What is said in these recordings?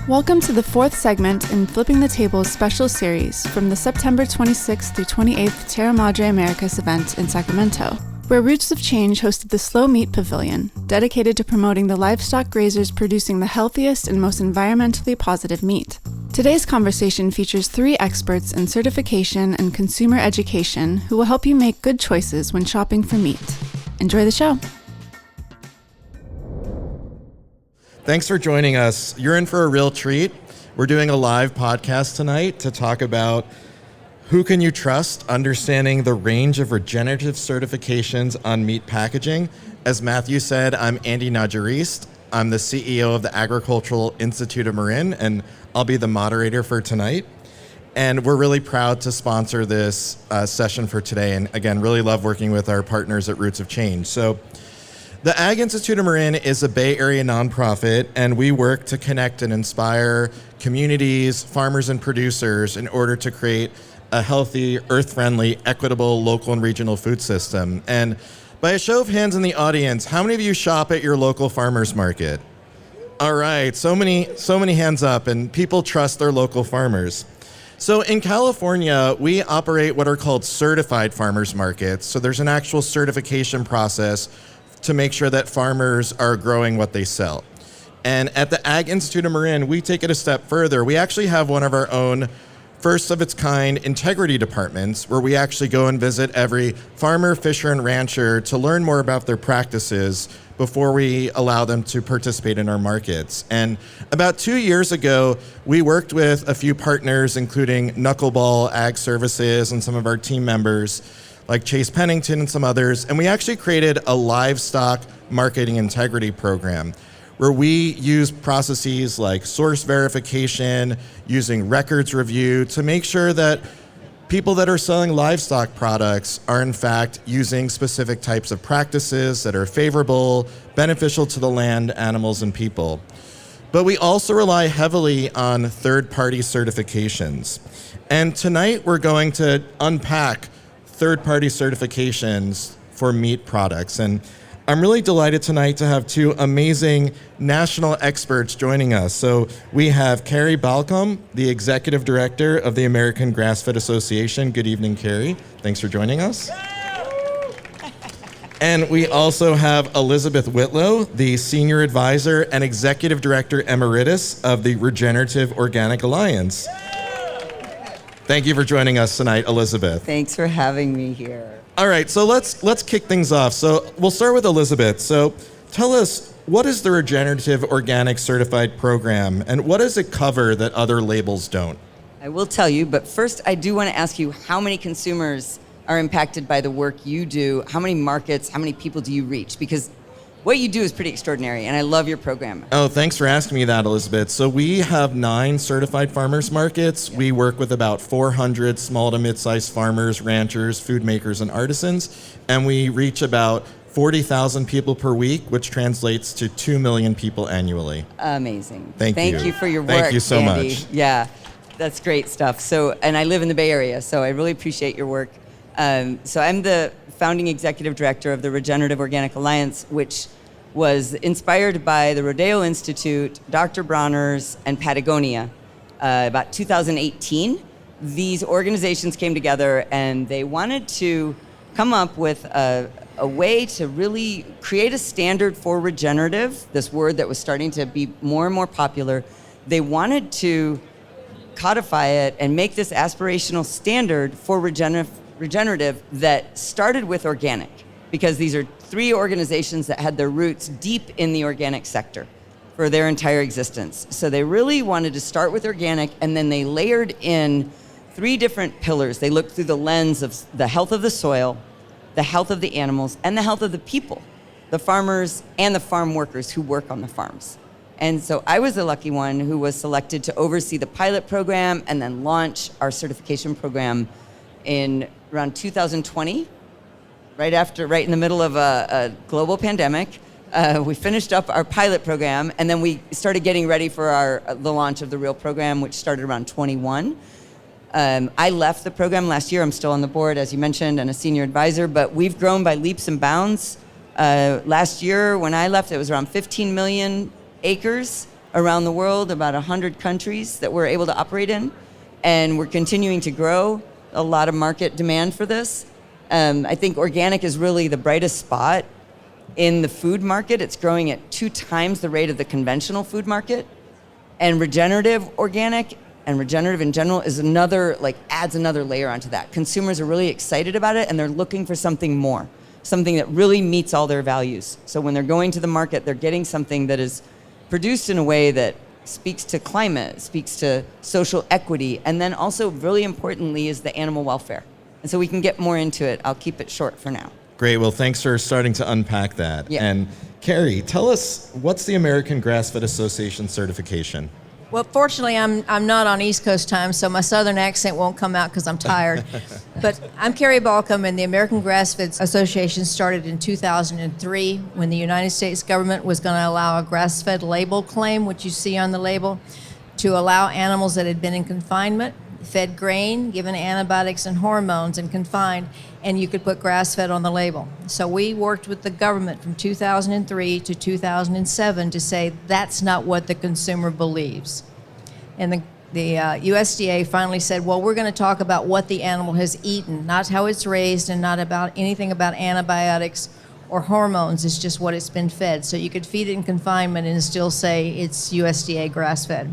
Welcome to the fourth segment in Flipping the Tables special series from the September 26th through 28th Terra Madre Americas event in Sacramento, where Roots of Change hosted the Slow Meat Pavilion, dedicated to promoting the livestock grazers producing the healthiest and most environmentally positive meat. Today's conversation features three experts in certification and consumer education who will help you make good choices when shopping for meat. Enjoy the show. Thanks for joining us. You're in for a real treat. We're doing a live podcast tonight to talk about who can you trust, understanding the range of regenerative certifications on meat packaging. As Matthew said, I'm Andy Naja-Riese. I'm the CEO of the Agricultural Institute of Marin, and I'll be the moderator for tonight. And we're really proud to sponsor this session for today. And again, really love working with our partners at Roots of Change. So the Ag Institute of Marin is a Bay Area nonprofit, and we work to connect and inspire communities, farmers, and producers in order to create a healthy, earth-friendly, equitable, local and regional food system. And by a show of hands in the audience, how many of you shop at your local farmers market? All right, so many hands up, and people trust their local farmers. So in California, we operate what are called certified farmers markets. So there's an actual certification process to make sure that farmers are growing what they sell. And at the Ag Institute of Marin, we take it a step further. We actually have one of our own first of its kind integrity departments where we actually go and visit every farmer, fisher, and rancher to learn more about their practices before we allow them to participate in our markets. And about 2 years ago, we worked with a few partners, including Knuckleball Ag Services and some of our team members, like Chase Pennington and some others, and we actually created a livestock marketing integrity program where we use processes like source verification, using records review to make sure that people that are selling livestock products are in fact using specific types of practices that are favorable, beneficial to the land, animals, and people. But we also rely heavily on third-party certifications. And tonight we're going to unpack third-party certifications for meat products. And I'm really delighted tonight to have two amazing national experts joining us. So we have Carrie Balkcom, the Executive Director of the American Grass-Fed Association. Good evening, Carrie. Thanks for joining us. And we also have Elizabeth Whitlow, the Senior Advisor and Executive Director Emeritus of the Regenerative Organic Alliance. Thank you for joining us tonight, Elizabeth. Thanks for having me here. All right, so let's kick things off. So we'll start with Elizabeth. So tell us, what is the Regenerative Organic Certified Program, and what does it cover that other labels don't? I will tell you, but first I do want to ask you, how many consumers are impacted by the work you do? How many markets, how many people do you reach? Because what you do is pretty extraordinary, and I love your program. Oh, thanks for asking me that, Elizabeth. So we have 9 certified farmers markets. We work with about 400 small to mid-sized farmers, ranchers, food makers, and artisans, and we reach about 40,000 people per week, which translates to 2 million people annually. Amazing. Thank you. Thank you for your work, Thank you so Andy. much. Yeah, that's great stuff. So, and I live in the Bay Area, so I really appreciate your work. So I'm the founding executive director of the Regenerative Organic Alliance, which was inspired by the Rodeo Institute, Dr. Bronner's, and Patagonia. About 2018, these organizations came together and they wanted to come up with a way to really create a standard for regenerative, this word that was starting to be more and more popular. They wanted to codify it and make this aspirational standard for regenerative that started with organic, because these are 3 organizations that had their roots deep in the organic sector for their entire existence. So they really wanted to start with organic, and then they layered in 3 different pillars. They looked through the lens of the health of the soil, the health of the animals, and the health of the people, the farmers and the farm workers who work on the farms. And so I was the lucky one who was selected to oversee the pilot program and then launch our certification program in around 2020. Right in the middle of a global pandemic. We finished up our pilot program, and then we started getting ready for the launch of the real program, which started around 21. I left the program last year. I'm still on the board, as you mentioned, and a senior advisor, but we've grown by leaps and bounds. Last year, when I left, it was around 15 million acres around the world, about 100 countries that we're able to operate in, and we're continuing to grow. A lot of market demand for this. I think organic is really the brightest spot in the food market. It's growing at 2 times the rate of the conventional food market. And regenerative organic and regenerative in general is adds another layer onto that. Consumers are really excited about it, and they're looking for something more, something that really meets all their values. So when they're going to the market, they're getting something that is produced in a way that speaks to climate, speaks to social equity, and then also really importantly is the animal welfare. And so we can get more into it. I'll keep it short for now. Great. Well, thanks for starting to unpack that. Yeah. And Carrie, tell us, what's the American Grass-Fed Association certification? Well, fortunately, I'm not on East Coast time, so my southern accent won't come out because I'm tired. But I'm Carrie Balkcom, and the American Grass-Fed Association started in 2003 when the United States government was going to allow a grass-fed label claim, which you see on the label, to allow animals that had been in confinement, fed grain, given antibiotics and hormones, and confined, and you could put grass-fed on the label. So we worked with the government from 2003 to 2007 to say that's not what the consumer believes. And the USDA finally said, well, we're going to talk about what the animal has eaten, not how it's raised, and not about anything about antibiotics or hormones. It's just what it's been fed. So you could feed it in confinement and still say it's USDA grass-fed.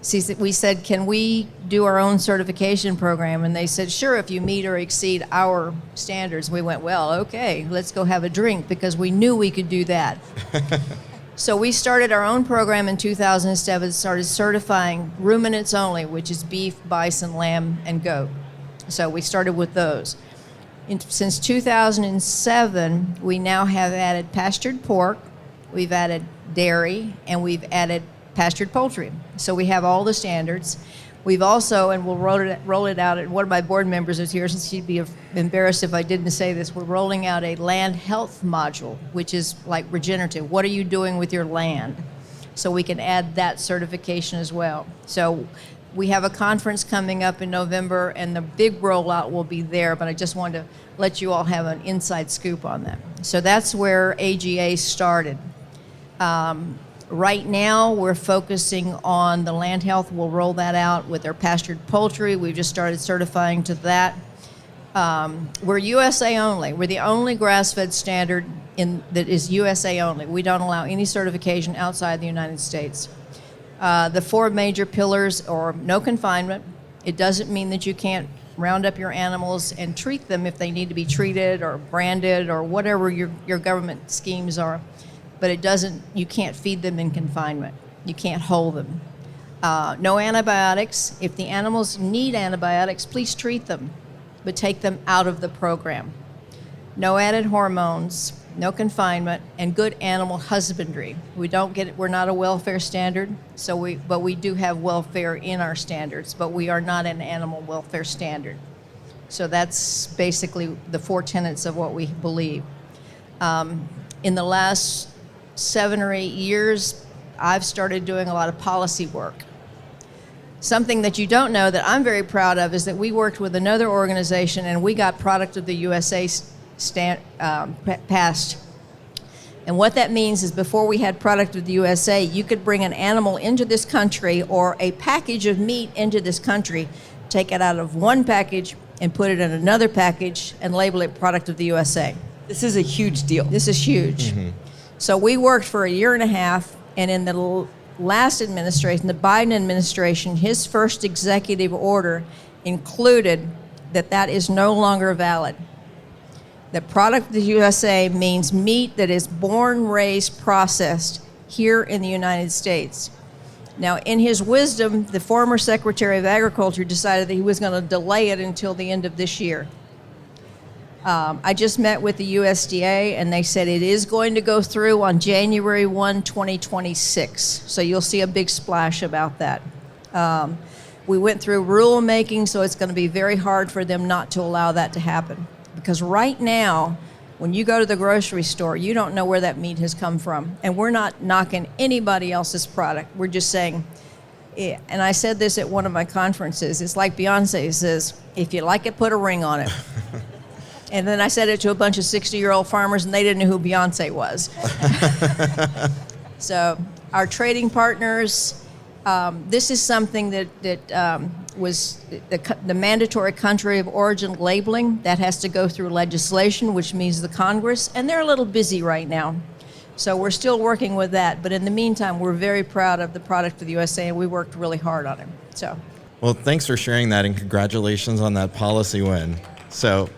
So we said, can we do our own certification program? And they said, sure, if you meet or exceed our standards. We went, well, okay, let's go have a drink, because we knew we could do that. So we started our own program in 2007, started certifying ruminants only, which is beef, bison, lamb, and goat. So we started with those. Since 2007, we now have added pastured pork, we've added dairy, and we've added pastured poultry. So we have all the standards. We've also, and we'll roll it out, and one of my board members is here, since she'd be embarrassed if I didn't say this, we're rolling out a land health module, which is like regenerative. What are you doing with your land? So we can add that certification as well. So we have a conference coming up in November, and the big rollout will be there, but I just wanted to let you all have an inside scoop on that. So that's where AGA started. Right now, we're focusing on the land health. We'll roll that out with our pastured poultry. We've just started certifying to that. We're USA only. We're the only grass-fed standard that is USA only. We don't allow any certification outside the United States. The 4 major pillars are no confinement. It doesn't mean that you can't round up your animals and treat them if they need to be treated or branded or whatever your government schemes are. But it doesn't, you can't feed them in confinement. You can't hold them. No antibiotics. If the animals need antibiotics, please treat them, but take them out of the program. No added hormones, no confinement, and good animal husbandry. We're not a welfare standard, but we do have welfare in our standards, but we are not an animal welfare standard. So that's basically the 4 tenets of what we believe. In the last 7 or 8 years, I've started doing a lot of policy work. Something that you don't know that I'm very proud of is that we worked with another organization and we got Product of the USA passed. And what that means is before we had Product of the USA, you could bring an animal into this country or a package of meat into this country, take it out of one package and put it in another package and label it Product of the USA. This is a huge deal. This is huge. Mm-hmm. So we worked for 1.5 years, and in the last administration, the Biden administration, his first executive order included that is no longer valid. The Product of the USA means meat that is born, raised, processed here in the United States. Now, in his wisdom, the former Secretary of Agriculture decided that he was going to delay it until the end of this year. I just met with the USDA, and they said it is going to go through on January 1, 2026. So you'll see a big splash about that. We went through rulemaking, so it's going to be very hard for them not to allow that to happen. Because right now, when you go to the grocery store, you don't know where that meat has come from. And we're not knocking anybody else's product. We're just saying, and I said this at one of my conferences, it's like Beyonce says, if you like it, put a ring on it. And then I said it to a bunch of 60-year-old farmers, and they didn't know who Beyonce was. So our trading partners, this is something that was the mandatory country of origin labeling. That has to go through legislation, which means the Congress, and they're a little busy right now. So we're still working with that. But in the meantime, we're very proud of the product of the USA, and we worked really hard on it. So. Well, thanks for sharing that, and congratulations on that policy win. So,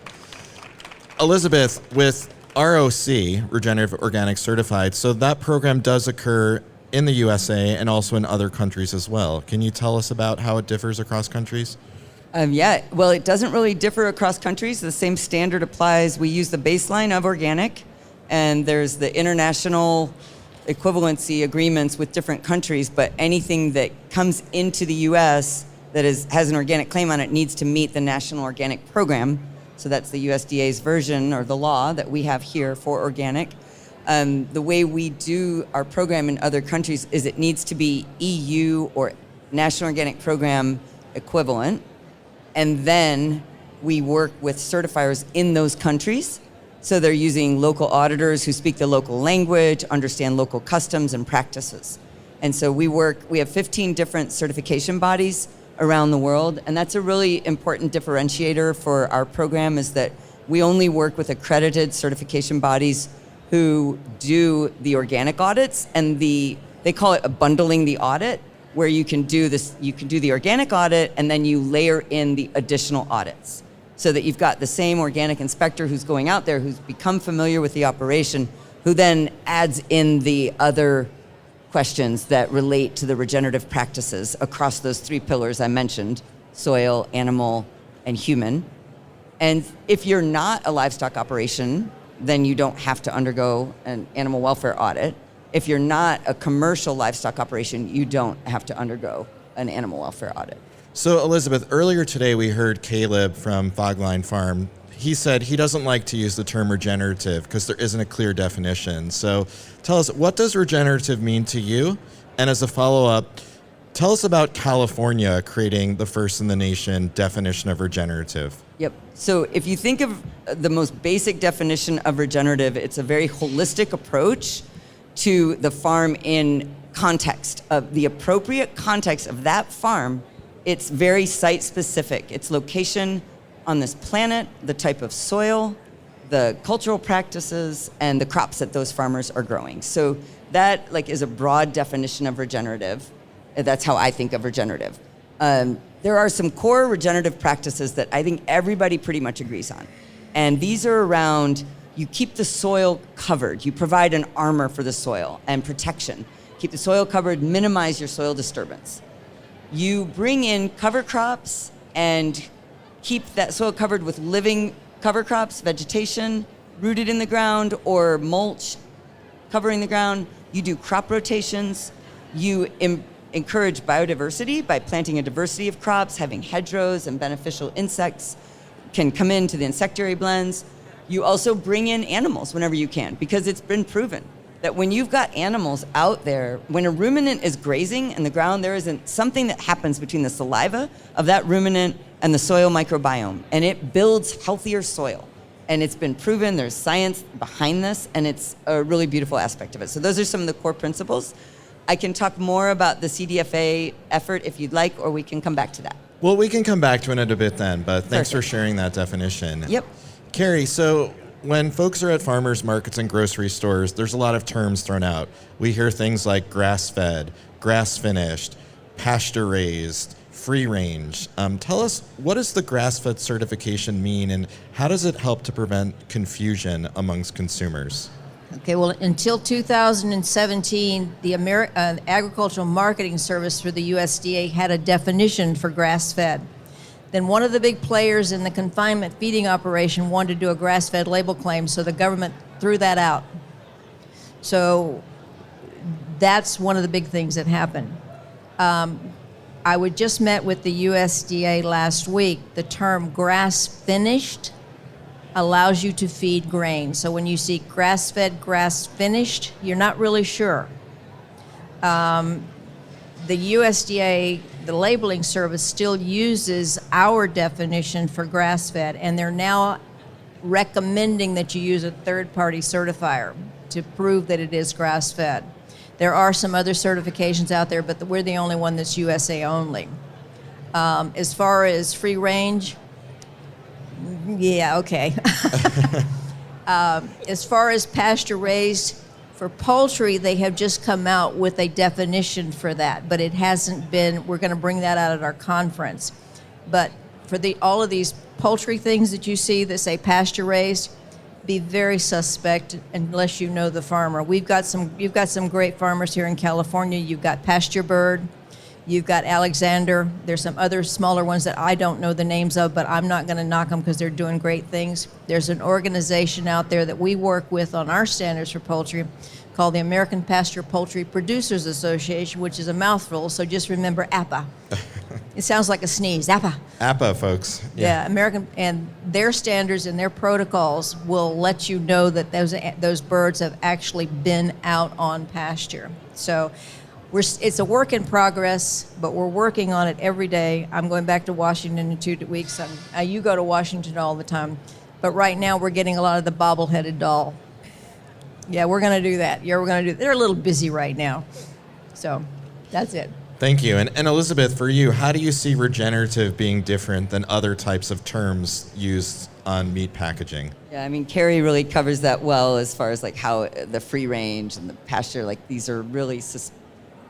Elizabeth, with ROC, Regenerative Organic Certified, so that program does occur in the USA and also in other countries as well. Can you tell us about how it differs across countries? Well, it doesn't really differ across countries. The same standard applies. We use the baseline of organic, and there's the international equivalency agreements with different countries, but anything that comes into the U.S. that has an organic claim on it needs to meet the National Organic Program. So that's the USDA's version or the law that we have here for organic. The way we do our program in other countries is it needs to be EU or National Organic Program equivalent. And then we work with certifiers in those countries. So they're using local auditors who speak the local language, understand local customs and practices. And so we have 15 different certification bodies around the world. And that's a really important differentiator for our program, is that we only work with accredited certification bodies who do the organic audits, and they call it a bundling the audit, where you can do the organic audit and then you layer in the additional audits, so that you've got the same organic inspector who's going out there, who's become familiar with the operation, who then adds in the other questions that relate to the regenerative practices across those three pillars I mentioned: soil, animal, and human. And if you're not a livestock operation, then you don't have to undergo an animal welfare audit. If you're not a commercial livestock operation, you don't have to undergo an animal welfare audit. So, Elizabeth, earlier today we heard Caleb from Fogline Farm. He said he doesn't like to use the term regenerative because there isn't a clear definition. So tell us, what does regenerative mean to you? And as a follow-up, tell us about California creating the first in the nation definition of regenerative. Yep. So if you think of the most basic definition of regenerative, it's a very holistic approach to the farm in context, of the appropriate context of that farm. It's very site-specific. Its location on this planet, the type of soil, the cultural practices, and the crops that those farmers are growing. So that is a broad definition of regenerative. That's how I think of regenerative. There are some core regenerative practices that I think everybody pretty much agrees on. And these are around, you keep the soil covered. You provide an armor for the soil and protection. Keep the soil covered, minimize your soil disturbance. You bring in cover crops and keep that soil covered with living cover crops, vegetation rooted in the ground, or mulch covering the ground. You do crop rotations. You encourage biodiversity by planting a diversity of crops, having hedgerows, and beneficial insects can come into the insectary blends. You also bring in animals whenever you can, because it's been proven that when you've got animals out there, when a ruminant is grazing in the ground, there isn't something that happens between the saliva of that ruminant and the soil microbiome, and it builds healthier soil. And it's been proven, there's science behind this, and it's a really beautiful aspect of it. So those are some of the core principles. I can talk more about the CDFA effort if you'd like, or we can come back to that. Well, we can come back to it in a bit then, but thanks for sharing that definition. Yep. Carrie, so when folks are at farmers markets and grocery stores, there's a lot of terms thrown out. We hear things like grass-fed, grass-finished, pasture-raised, free-range. Tell us, what does the grass-fed certification mean, and how does it help to prevent confusion amongst consumers? Okay, well, until 2017, the Agricultural Marketing Service for the USDA had a definition for grass-fed. Then one of the big players in the confinement feeding operation wanted to do a grass-fed label claim, so the government threw that out. So that's one of the big things that happened. I just met with the USDA last week. The term grass-finished allows you to feed grain. So when you see grass-fed, grass-finished, you're not really sure. The USDA, the labeling service, still uses our definition for grass-fed, and they're now recommending that you use a third-party certifier to prove that it is grass-fed. There are some other certifications out there, but we're the only one that's USA only. As far as free range, yeah, okay. As far as pasture raised, for poultry, they have just come out with a definition for that, but it hasn't been, we're going to bring that out at our conference. But for all of these poultry things that you see that say pasture raised, be very suspect unless you know the farmer. You've got some great farmers here in California. You've got Pasture Bird, you've got Alexander. There's some other smaller ones that I don't know the names of, but I'm not going to knock them because they're doing great things. There's an organization out there that we work with on our standards for poultry called the American Pasture Poultry Producers Association, which is a mouthful, so just remember APA. It sounds like a sneeze, APA. APA, folks. Yeah, American, and their standards and their protocols will let you know that those birds have actually been out on pasture. So it's a work in progress, but we're working on it every day. I'm going back to Washington in 2 weeks. You go to Washington all the time, but right now we're getting a lot of the bobble-headed doll. Yeah, we're going to do that. Yeah, we're going to do. They're a little busy right now, so that's it. Thank you. And Elizabeth, for you, how do you see regenerative being different than other types of terms used on meat packaging? Yeah, I mean, Carrie really covers that well as far as like how the free range and the pasture, like these are really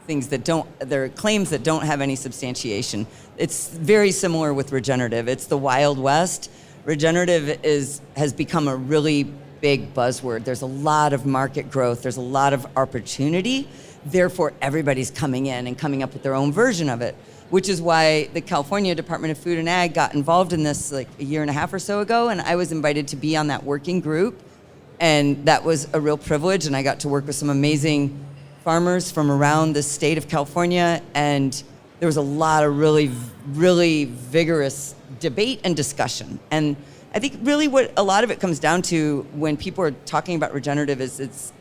things that they're claims that don't have any substantiation. It's very similar with regenerative. It's the Wild West. Regenerative has become a really big buzzword. There's a lot of market growth. There's a lot of opportunity. Therefore, everybody's coming in and coming up with their own version of it, which is why the California Department of Food and Ag got involved in this like a year and a half or so ago, and I was invited to be on that working group, and that was a real privilege, and I got to work with some amazing farmers from around the state of California, and there was a lot of really, really vigorous debate and discussion. And I think really what a lot of it comes down to when people are talking about regenerative is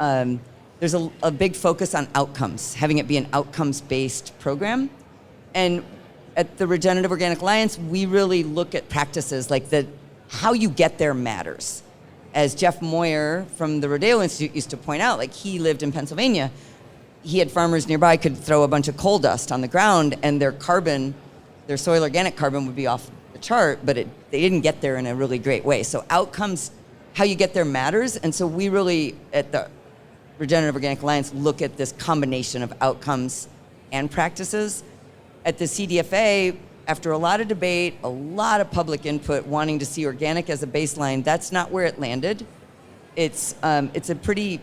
there's a big focus on outcomes, having it be an outcomes-based program. And at the Regenerative Organic Alliance, we really look at practices like how you get there matters. As Jeff Moyer from the Rodeo Institute used to point out, like he lived in Pennsylvania, he had farmers nearby could throw a bunch of coal dust on the ground and their soil organic carbon would be off the chart, but they didn't get there in a really great way. So outcomes, how you get there matters. And so we really, at the Regenerative Organic Alliance, look at this combination of outcomes and practices. At the CDFA, after a lot of debate, a lot of public input wanting to see organic as a baseline, that's not where it landed. It's a pretty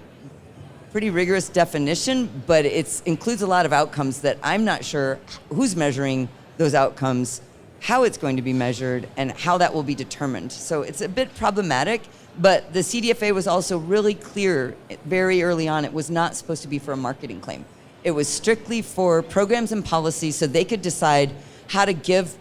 rigorous definition, but it includes a lot of outcomes that I'm not sure who's measuring those outcomes, how it's going to be measured, and how that will be determined. So it's a bit problematic, but the CDFA was also really clear very early on. It was not supposed to be for a marketing claim. It was strictly for programs and policies so they could decide how to give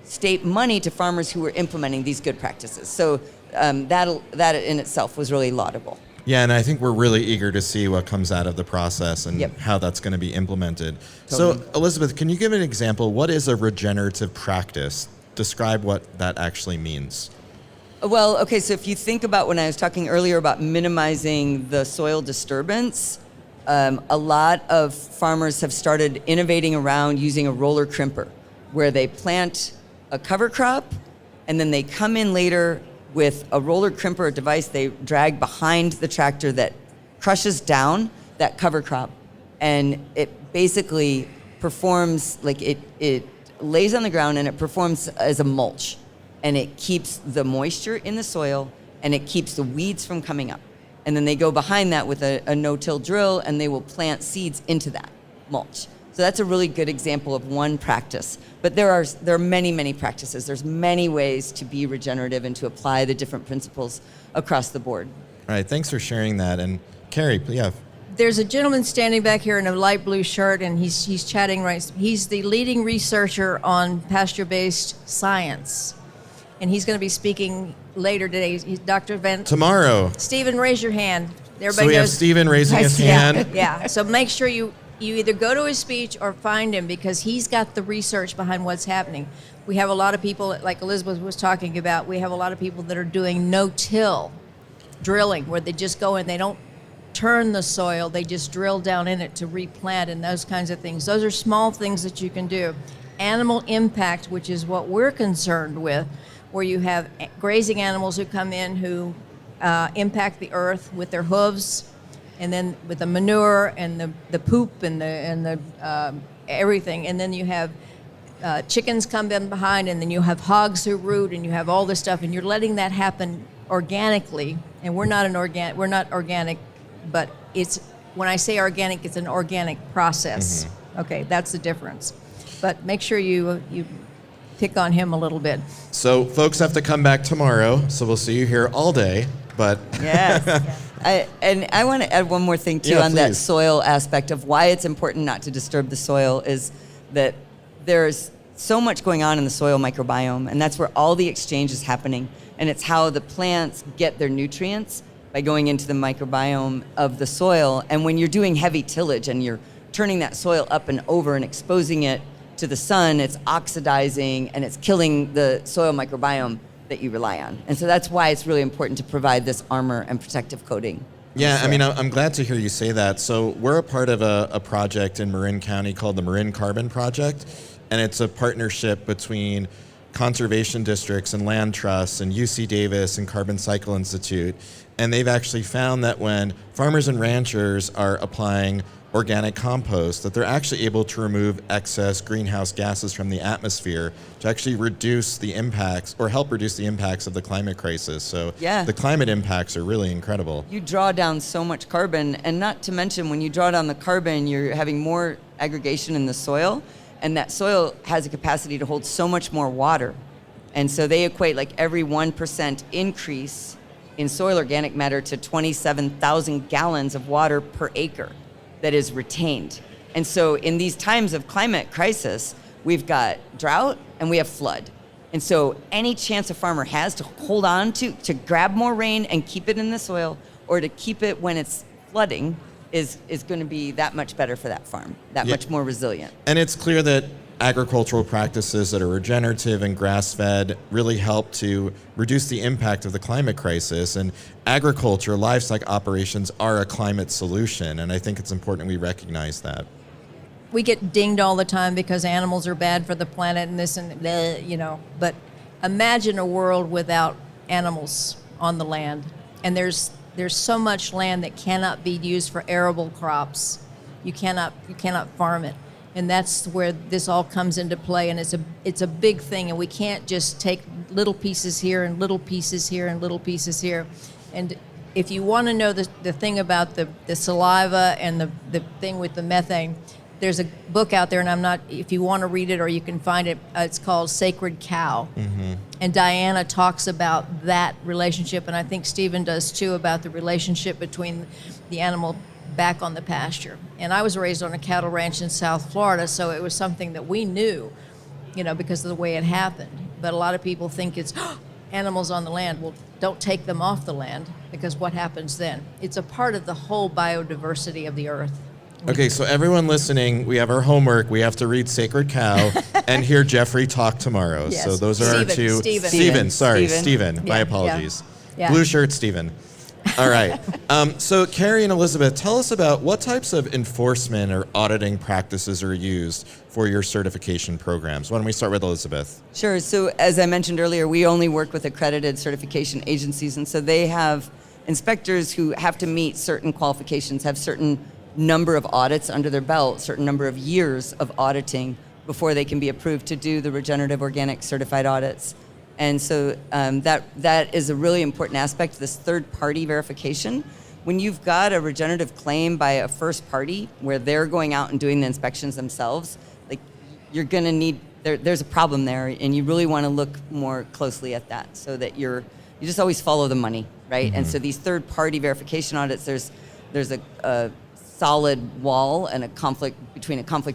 state money to farmers who were implementing these good practices. So that in itself was really laudable. Yeah, and I think we're really eager to see what comes out of the process and Yep. how that's going to be implemented. Totally. So, Elizabeth, can you give an example? What is a regenerative practice? Describe what that actually means. Well, okay, so if you think about when I was talking earlier about minimizing the soil disturbance, a lot of farmers have started innovating around using a roller crimper, where they plant a cover crop, and then they come in later with a roller crimper, a device they drag behind the tractor that crushes down that cover crop, and it basically performs, like it lays on the ground and it performs as a mulch, and it keeps the moisture in the soil and it keeps the weeds from coming up. And then they go behind that with a no-till drill and they will plant seeds into that mulch. So that's a really good example of one practice. But there are many, many practices. There's many ways to be regenerative and to apply the different principles across the board. All right, thanks for sharing that. And Carrie, yeah. There's a gentleman standing back here in a light blue shirt, and he's chatting right. He's the leading researcher on pasture-based science, and he's going to be speaking later today. He's Dr. Van. Tomorrow. Stephen, raise your hand. Everybody So we have knows- Stephen raising his Yeah, hand. yeah. So make sure you either go to his speech or find him, because he's got the research behind what's happening. We have a lot of people, like Elizabeth was talking about, we have a lot of people that are doing no-till drilling, where they just go in, they don't turn the soil. They just drill down in it to replant and those kinds of things. Those are small things that you can do. Animal impact, which is what we're concerned with, where you have grazing animals who come in who impact the earth with their hooves, and then with the manure and the poop and the everything, and then you have chickens come in behind, and then you have hogs who root, and you have all this stuff, and you're letting that happen organically. And we're not organic, but it's, when I say organic, it's an organic process. Mm-hmm. Okay, that's the difference. But make sure you pick on him a little bit. So folks have to come back tomorrow, so we'll see you here all day. But yes. I want to add one more thing too on that soil aspect of why it's important not to disturb the soil, is that there's so much going on in the soil microbiome, and that's where all the exchange is happening. And it's how the plants get their nutrients, by going into the microbiome of the soil. And when you're doing heavy tillage and you're turning that soil up and over and exposing it to the sun, it's oxidizing and it's killing the soil microbiome that you rely on. And so that's why it's really important to provide this armor and protective coating. Yeah, I mean, I'm glad to hear you say that. So we're a part of a project in Marin County called the Marin Carbon Project, and it's a partnership between conservation districts and land trusts and UC Davis and Carbon Cycle Institute. And they've actually found that when farmers and ranchers are applying organic compost, that they're actually able to remove excess greenhouse gases from the atmosphere to actually reduce the impacts, or help reduce the impacts of the climate crisis. So the climate impacts are really incredible. You draw down so much carbon, and not to mention when you draw down the carbon, you're having more aggregation in the soil, and that soil has a capacity to hold so much more water. And so they equate like every 1% increase in soil organic matter to 27,000 gallons of water per acre that is retained. And so in these times of climate crisis, we've got drought and we have flood. And so any chance a farmer has to hold on to grab more rain and keep it in the soil, or to keep it when it's flooding, is going to be that much better for that farm, that much more resilient. And it's clear that agricultural practices that are regenerative and grass-fed really help to reduce the impact of the climate crisis. And agriculture, livestock operations are a climate solution, and I think it's important we recognize that. We get dinged all the time because animals are bad for the planet and this and that, but imagine a world without animals on the land. And there's so much land that cannot be used for arable crops. You cannot farm it. And that's where this all comes into play, and it's a big thing, and we can't just take little pieces here and little pieces here and little pieces here. And if you want to know the thing about the saliva and the thing with the methane, there's a book out there, and if you want to read it or you can find it, it's called Sacred Cow. Mm-hmm. And Diana talks about that relationship, and I think Stephen does too, about the relationship between the animal back on the pasture. And I was raised on a cattle ranch in South Florida, so it was something that we knew, because of the way it happened. But a lot of people think it's animals on the land. Well, don't take them off the land, because what happens then? It's a part of the whole biodiversity of the earth. Okay, so everyone listening, we have our homework. We have to read Sacred Cow and hear Jeffrey talk tomorrow. Yes. So those are our two. Stephen. My apologies. Yeah. Blue shirt, Stephen. All right. So Carrie and Elizabeth, tell us about what types of enforcement or auditing practices are used for your certification programs. Why don't we start with Elizabeth? Sure. So as I mentioned earlier, we only work with accredited certification agencies, and so they have inspectors who have to meet certain qualifications, have certain number of audits under their belt, certain number of years of auditing before they can be approved to do the regenerative organic certified audits. And so that is a really important aspect of this third-party verification. When you've got a regenerative claim by a first party where they're going out and doing the inspections themselves, like, you're going to need, there's a problem there, and you really want to look more closely at that, so that you just always follow the money, right? Mm-hmm. And so these third-party verification audits, there's a solid wall and a conflict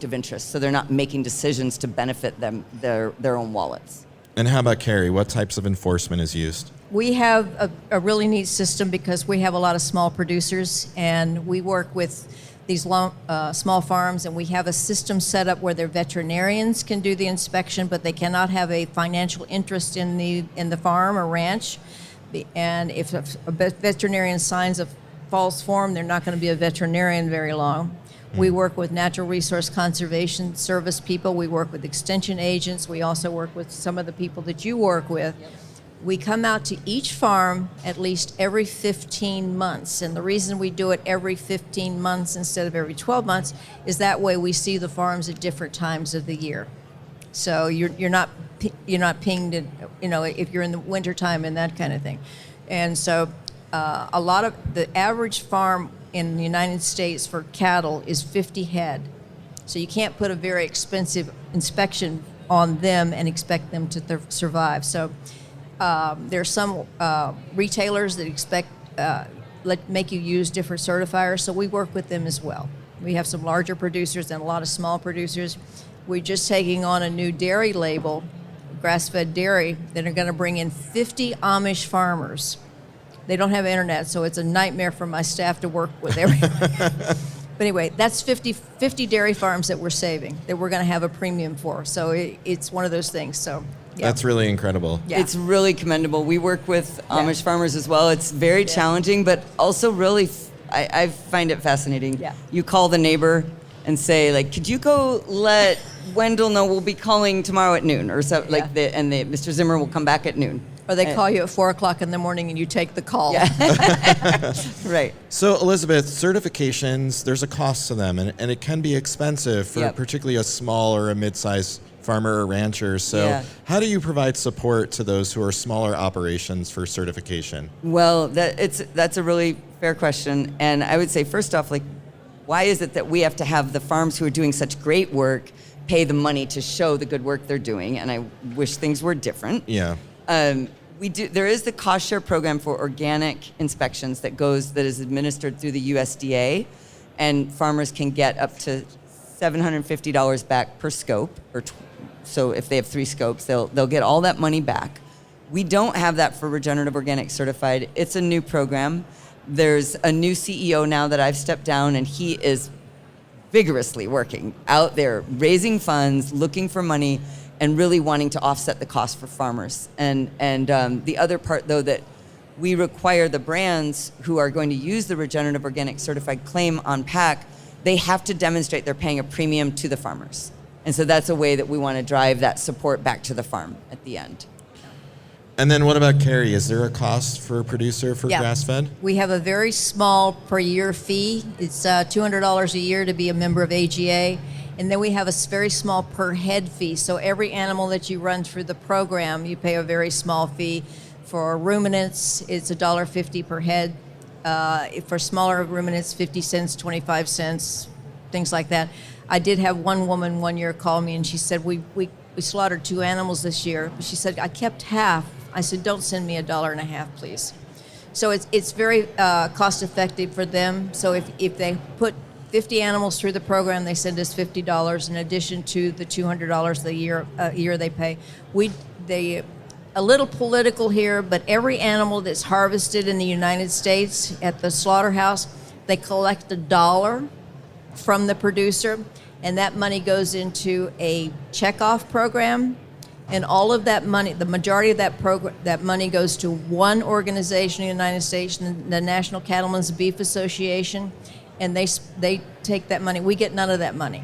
of interest, so they're not making decisions to benefit their own wallets. And how about Carrie? What types of enforcement is used? We have a really neat system because we have a lot of small producers, and we work with these small farms, and we have a system set up where their veterinarians can do the inspection, but they cannot have a financial interest in the farm or ranch. And if a veterinarian signs false form, they're not going to be a veterinarian very long. We work with natural resource conservation service people. We work with extension agents. We also work with some of the people that you work with. We come out to each farm at least every 15 months. And the reason we do it every 15 months instead of every 12 months is that way we see the farms at different times of the year. So you're not pinged, if you're in the wintertime and that kind of thing. And so a lot of the average farm in the United States for cattle is 50 head. So you can't put a very expensive inspection on them and expect them to survive. So there's some retailers that expect make you use different certifiers, so we work with them as well. We have some larger producers and a lot of small producers. We're just taking on a new dairy label, grass-fed dairy, that are going to bring in 50 Amish farmers. They don't have internet, so it's a nightmare for my staff to work with. But anyway, that's 50 dairy farms that we're saving, that we're going to have a premium for. So it's one of those things. So yeah. That's really incredible. Yeah. It's really commendable. We work with Amish farmers as well. It's very challenging, but also really, I find it fascinating. Yeah. You call the neighbor and say, like, could you go let Wendell know we'll be calling tomorrow at noon, or so, Mr. Zimmer will come back at noon. Or they call you at 4 o'clock in the morning and you take the call. Yeah. Right. So, Elizabeth, certifications, there's a cost to them, and it can be expensive for particularly a small or a mid-sized farmer or rancher. So how do you provide support to those who are smaller operations for certification? Well, that's a really fair question. And I would say, first off, like, why is it that we have to have the farms who are doing such great work pay the money to show the good work they're doing? And I wish things were different. Yeah. There is the cost share program for organic inspections that is administered through the USDA, and farmers can get up to $750 back per scope, so if they have 3 scopes, they'll get all that money back. We don't have that for Regenerative Organic Certified. It's a new program. There's a new CEO now that I've stepped down, and he is vigorously working out there, raising funds, looking for money, and really wanting to offset the cost for farmers. And the other part, though, that we require the brands who are going to use the Regenerative Organic Certified claim on pack, they have to demonstrate they're paying a premium to the farmers. And so that's a way that we want to drive that support back to the farm at the end. And then what about Carrie? Is there a cost for a producer for grass-fed? We have a very small per year fee. It's $200 a year to be a member of AGA. And then we have a very small per head fee. So every animal that you run through the program, you pay a very small fee. For ruminants, it's $1.50 per head. For smaller ruminants, 50 cents, 25 cents, things like that. I did have one woman one year call me and she said, we slaughtered 2 animals this year. She said, I kept half. I said, don't send me $1.50, please. So it's very cost effective for them. So if they put 50 animals through the program, they send us $50 in addition to the $200 a year they pay. A little political here, but every animal that's harvested in the United States at the slaughterhouse, they collect $1 from the producer, and that money goes into a checkoff program. And all of that money, the majority of that money goes to one organization in the United States, the National Cattlemen's Beef Association, and they take that money. We get none of that money,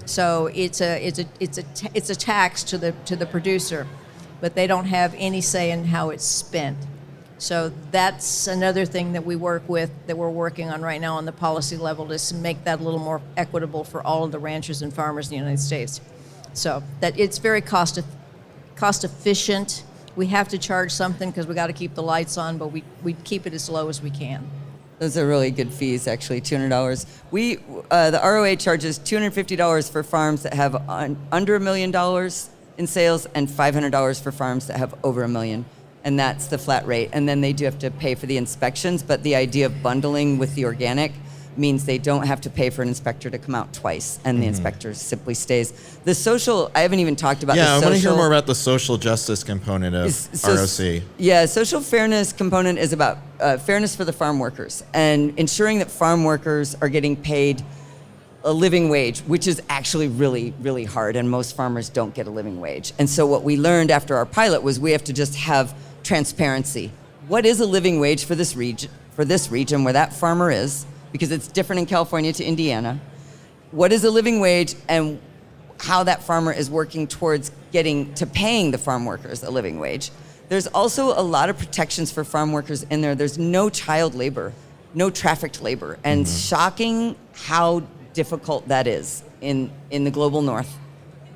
so it's a tax to the producer, but they don't have any say in how it's spent. So that's another thing that we're working on right now on the policy level, is to make that a little more equitable for all of the ranchers and farmers in the United States. So that it's very cost efficient. We have to charge something because we got to keep the lights on, but we keep it as low as we can. Those are really good fees, actually, $200. The ROA charges $250 for farms that have under $1 million in sales, and $500 for farms that have over $1 million. And that's the flat rate. And then they do have to pay for the inspections, but the idea of bundling with the organic means they don't have to pay for an inspector to come out twice, and the inspector simply stays. The social, I haven't even talked about the social. Yeah, I want to hear more about the social justice component of ROC. Yeah, social fairness component is about fairness for the farm workers and ensuring that farm workers are getting paid a living wage, which is actually really, really hard, and most farmers don't get a living wage. And so what we learned after our pilot was we have to just have transparency. What is a living wage for this region, for this region where that farmer is, because it's different in California to Indiana. What is a living wage, and how that farmer is working towards getting to paying the farm workers a living wage. There's also a lot of protections for farm workers in there. There's no child labor, no trafficked labor, and shocking how difficult that is in the global north.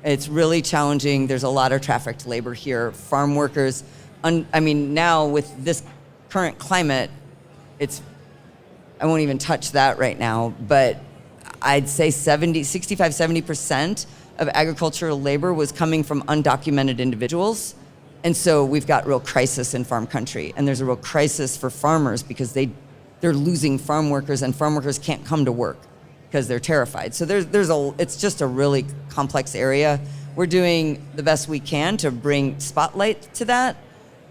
It's really challenging. There's a lot of trafficked labor here. Farm workers, now with this current climate, I won't even touch that right now, but I'd say 70% of agricultural labor was coming from undocumented individuals. And so we've got real crisis in farm country. And there's a real crisis for farmers because they're losing farm workers, and farm workers can't come to work because they're terrified. So it's just a really complex area. We're doing the best we can to bring spotlight to that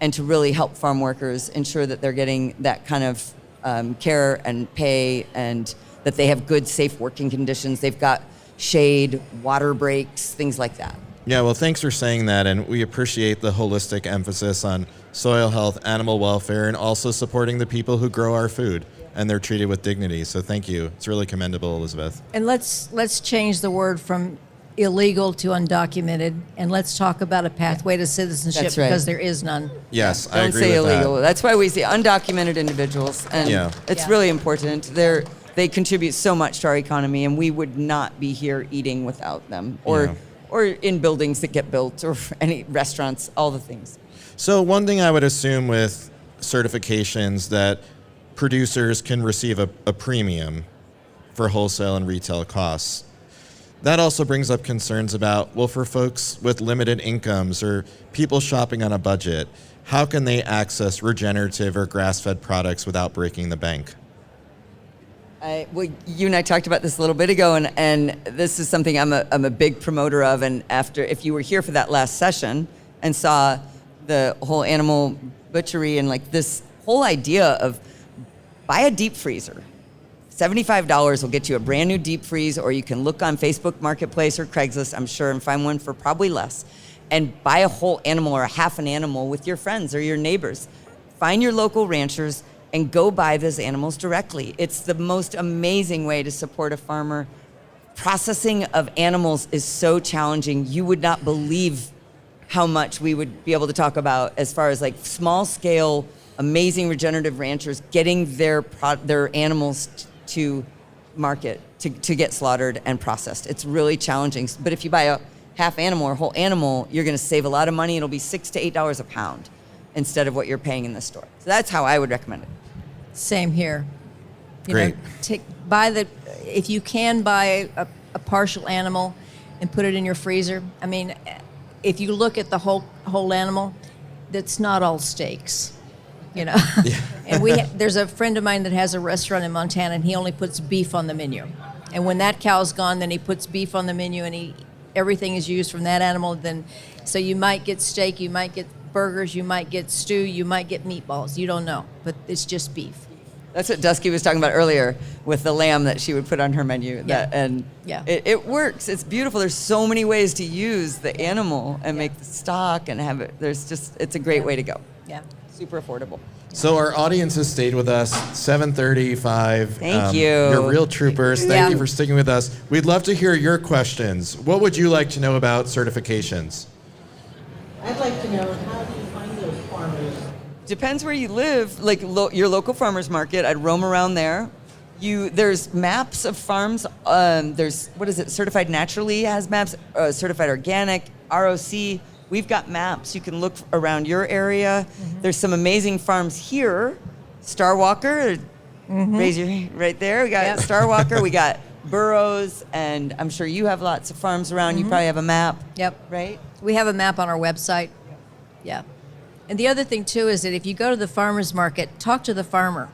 and to really help farm workers ensure that they're getting that kind of care and pay, and that they have good, safe working conditions. They've got shade, water breaks, things like that. Yeah, well, thanks for saying that, and we appreciate the holistic emphasis on soil health, animal welfare, and also supporting the people who grow our food, and they're treated with dignity. So thank you. It's really commendable, Elizabeth. And let's change the word from illegal to undocumented, and let's talk about a pathway to citizenship. That's right. Because there is none. Yes, I Don't agree say with illegal. that. That's why we say undocumented individuals, and it's Yeah. really important. They contribute so much to our economy, and we would not be here eating without them, or in buildings that get built, or any restaurants, all the things. So one thing I would assume with certifications that producers can receive a premium for wholesale and retail costs. That also brings up concerns about, well, for folks with limited incomes or people shopping on a budget, how can they access regenerative or grass-fed products without breaking the bank? Well, you and I talked about this a little bit ago, and this is something I'm a big promoter of. And if you were here for that last session and saw the whole animal butchery and like this whole idea of buy a deep freezer. $75 will get you a brand new deep freeze, or you can look on Facebook Marketplace or Craigslist, I'm sure, and find one for probably less, and buy a whole animal or a half an animal with your friends or your neighbors. Find your local ranchers and go buy those animals directly. It's the most amazing way to support a farmer. Processing of animals is so challenging. You would not believe how much we would be able to talk about as far as like small scale, amazing regenerative ranchers getting their animals to market, to get slaughtered and processed. It's really challenging. But if you buy a half animal or whole animal, you're gonna save a lot of money. It'll be $6 to $8 a pound instead of what you're paying in the store. So that's how I would recommend it. Same here. Great. If you can buy a partial animal and put it in your freezer. I mean, if you look at the whole animal, that's not all steaks. Yeah. And there's a friend of mine that has a restaurant in Montana, and he only puts beef on the menu. And when that cow's gone, then he puts beef on the menu, and everything is used from that animal. So you might get steak, you might get burgers, you might get stew, you might get meatballs. You don't know, but it's just beef. That's what Dusky was talking about earlier with the line that she would put on her menu. It works. It's beautiful. There's so many ways to use the animal and make the stock and have it. It's a great way to go. Yeah. Super affordable. So our audience has stayed with us, 7:35. Thank you. You're real troopers. Thank you for sticking with us. We'd love to hear your questions. What would you like to know about certifications? I'd like to know, how do you find those farmers? Depends where you live. Like your local farmers market, I'd roam around there. There's maps of farms. There's, Certified Naturally has maps. Certified Organic, ROC. We've got maps. You can look around your area. Mm-hmm. There's some amazing farms here. Star Walker, raise your right there. We got Star Walker. We got Burroughs, and I'm sure you have lots of farms around. You probably have a map. Yep. Right? We have a map on our website. Yeah. And the other thing, too, is that if you go to the farmer's market, talk to the farmer.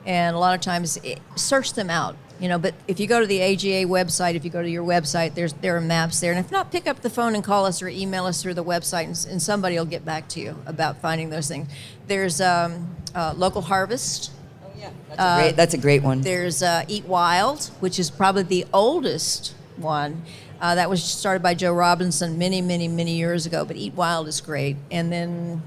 And a lot of times, search them out. But if you go to the AGA website, if you go to your website, there are maps there. And if not, pick up the phone and call us or email us through the website, and somebody will get back to you about finding those things. There's Local Harvest. Oh, yeah. That's a great one. There's Eat Wild, which is probably the oldest one. That was started by Joe Robinson many, many, many years ago. But Eat Wild is great. And then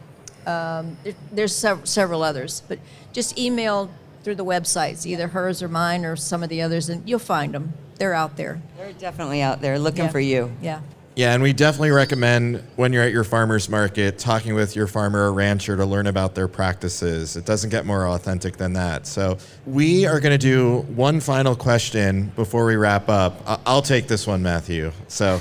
there's several others. But just email through the websites, either hers or mine or some of the others, and you'll find them. They're out there. They're definitely out there looking Yeah. for you. Yeah. Yeah, and we definitely recommend when you're at your farmer's market, talking with your farmer or rancher to learn about their practices. It doesn't get more authentic than that. So we are going to do one final question before we wrap up. I'll take this one, Matthew. So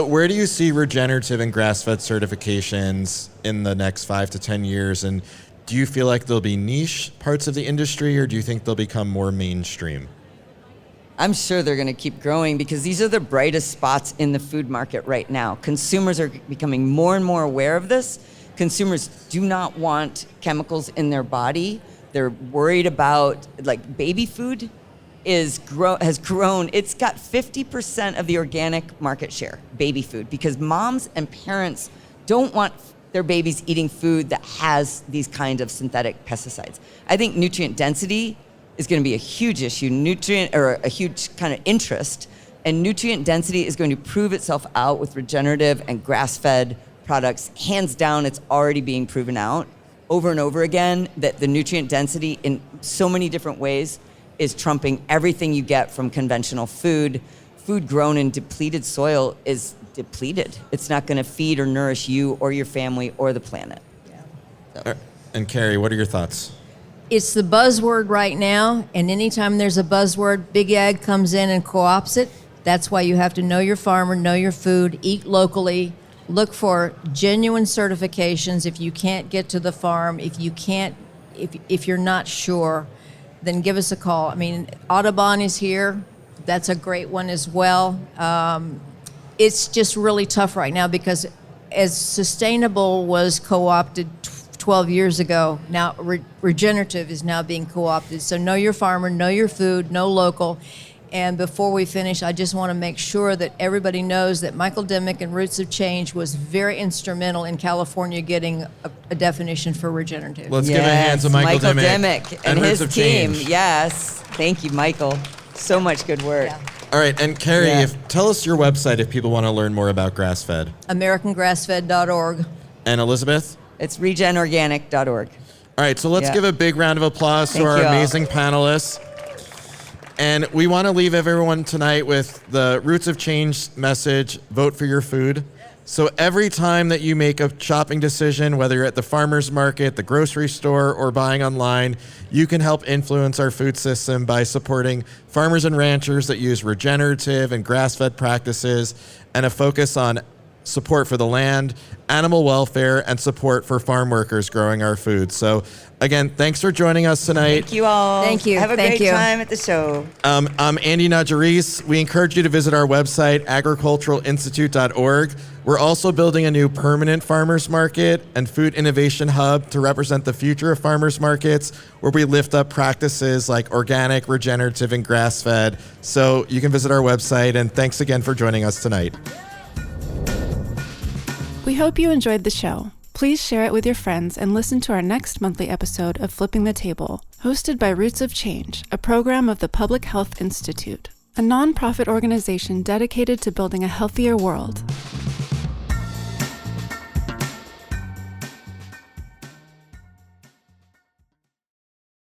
where do you see regenerative and grass-fed certifications in the next 5 to 10 years? And do you feel like there'll be niche parts of the industry, or do you think they'll become more mainstream? I'm sure they're going to keep growing because these are the brightest spots in the food market right now. Consumers are becoming more and more aware of this. Consumers do not want chemicals in their body. They're worried about, like, baby food has grown. It's got 50% of the organic market share, baby food, because moms and parents don't want their babies eating food that has these kinds of synthetic pesticides. I think nutrient density is going to be a huge issue, a huge kind of interest, and nutrient density is going to prove itself out with regenerative and grass-fed products. Hands down, it's already being proven out over and over again that the nutrient density in so many different ways is trumping everything you get from conventional food. Food grown in depleted soil is depleted. It's not going to feed or nourish you or your family or the planet. Yeah. So. And Carrie, what are your thoughts? It's the buzzword right now, and anytime there's a buzzword, Big Ag comes in and co-opts it. That's why you have to know your farmer, know your food, eat locally, look for genuine certifications. If you can't get to the farm, if you're not sure, then give us a call. I mean, Audubon is here. That's a great one as well. It's just really tough right now because as sustainable was co-opted 12 years ago, now regenerative is now being co-opted. So know your farmer, know your food, know local. And before we finish, I just want to make sure that everybody knows that Michael Dimick and Roots of Change was very instrumental in California getting a definition for regenerative. Let's give a hand to Michael Dimick and Roots his of team. Change. Yes. Thank you, Michael. So much good work. Yeah. All right, and Carrie, Yeah. tell us your website if people want to learn more about grass-fed. AmericanGrassFed.org. And Elizabeth? It's regenorganic.org. All right, so let's Yeah. give a big round of applause to Thank our you all. amazing panelists. And we want to leave everyone tonight with the Roots of Change message, vote for your food. So every time that you make a shopping decision, whether you're at the farmer's market, the grocery store, or buying online, you can help influence our food system by supporting farmers and ranchers that use regenerative and grass-fed practices and a focus on support for the land, animal welfare, and support for farm workers growing our food. So again, thanks for joining us tonight. Thank you all. Thank you. Have a Thank great you. time at the show. I'm Andy Naja-Riese. We encourage you to visit our website, agriculturalinstitute.org. We're also building a new permanent farmers market and food innovation hub to represent the future of farmers markets, where we lift up practices like organic, regenerative, and grass-fed. So you can visit our website, and thanks again for joining us tonight. We hope you enjoyed the show. Please share it with your friends and listen to our next monthly episode of Flipping the Table, hosted by Roots of Change, a program of the Public Health Institute, a nonprofit organization dedicated to building a healthier world.